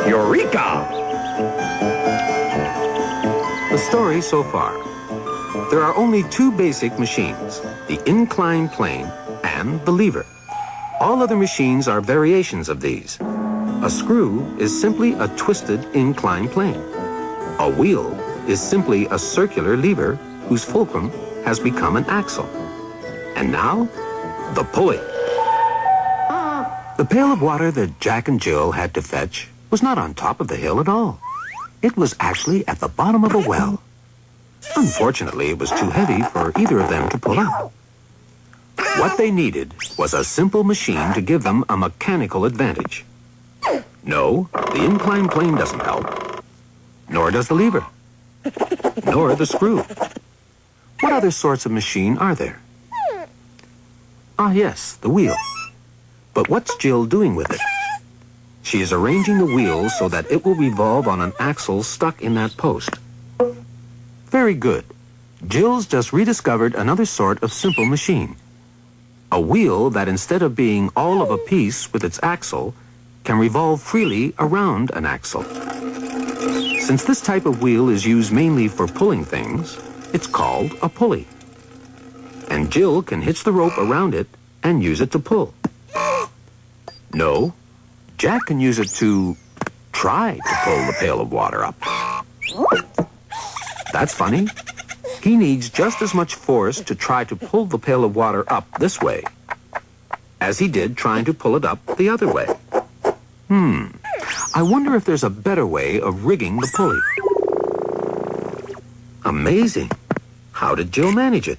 Eureka! The story so far. There are only two basic machines, the inclined plane and the lever. All other machines are variations of these. A screw is simply a twisted inclined plane. A wheel is simply a circular lever whose fulcrum has become an axle. And now, the pulley. The pail of water that Jack and Jill had to fetch was not on top of the hill at all. It was actually at the bottom of a well. Unfortunately, it was too heavy for either of them to pull up. What they needed was a simple machine to give them a mechanical advantage. No, the inclined plane doesn't help. Nor does the lever. Nor the screw. What other sorts of machine are there? Ah, yes, the wheel. But what's Jill doing with it? She is arranging the wheel so that it will revolve on an axle stuck in that post. Very good. Jill's just rediscovered another sort of simple machine. A wheel that instead of being all of a piece with its axle, can revolve freely around an axle. Since this type of wheel is used mainly for pulling things, it's called a pulley. And Jill can hitch the rope around it and use it to pull. No, Jack can use it to try to pull the pail of water up. That's funny. He needs just as much force to try to pull the pail of water up this way as he did trying to pull it up the other way. I wonder if there's a better way of rigging the pulley. Amazing. How did Jill manage it?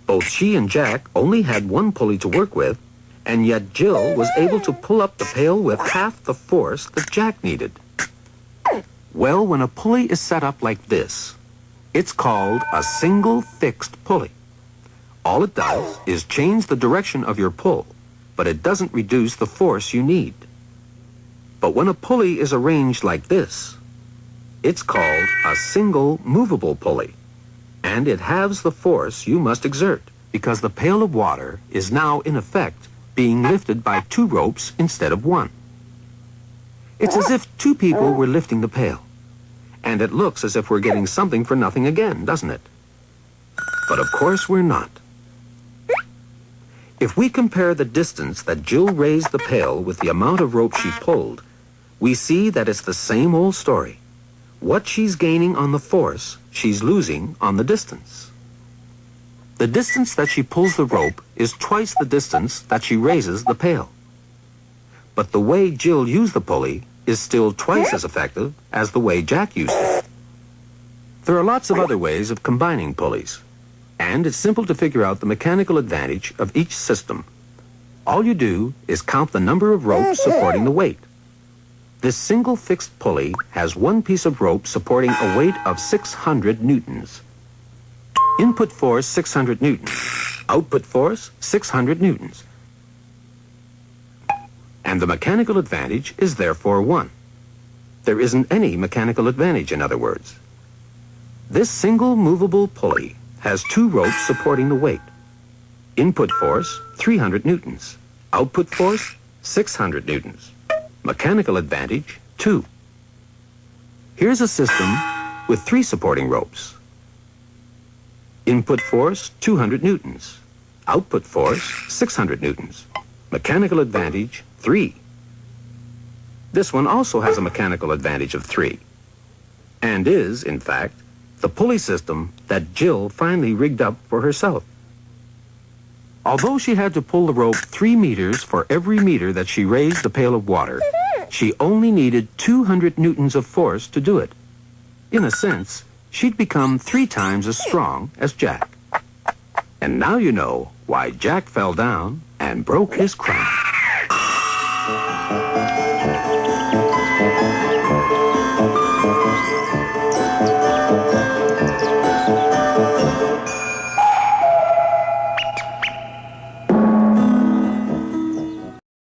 Both she and Jack only had one pulley to work with, and yet Jill was able to pull up the pail with half the force that Jack needed. Well, when a pulley is set up like this, it's called a single fixed pulley. All it does is change the direction of your pull, but it doesn't reduce the force you need. But when a pulley is arranged like this, it's called a single movable pulley, and it halves the force you must exert, because the pail of water is now, in effect, being lifted by two ropes instead of one. It's as if two people were lifting the pail, and it looks as if we're getting something for nothing again, doesn't it? But of course we're not. If we compare the distance that Jill raised the pail with the amount of rope she pulled, we see that it's the same old story. What she's gaining on the force, she's losing on the distance. The distance that she pulls the rope is twice the distance that she raises the pail. But the way Jill used the pulley is still twice as effective as the way Jack used it. There are lots of other ways of combining pulleys, and it's simple to figure out the mechanical advantage of each system. All you do is count the number of ropes supporting the weight. This single fixed pulley has one piece of rope supporting a weight of 600 newtons. Input force 600 newtons. Output force 600 newtons. And the mechanical advantage is therefore 1. There isn't any mechanical advantage, in other words. This single movable pulley has two ropes supporting the weight. Input force 300 newtons. Output force 600 newtons. Mechanical advantage 2. Here's a system with 3 supporting ropes. Input force 200 newtons. Output force 600 newtons. Mechanical advantage 3. This one also has a mechanical advantage of 3, and is, in fact, the pulley system that Jill finally rigged up for herself. Although she had to pull the rope 3 meters for every meter that she raised the pail of water, she only needed 200 newtons of force to do it. In a sense, she'd become 3 times as strong as Jack. And now you know why Jack fell down and broke his crown.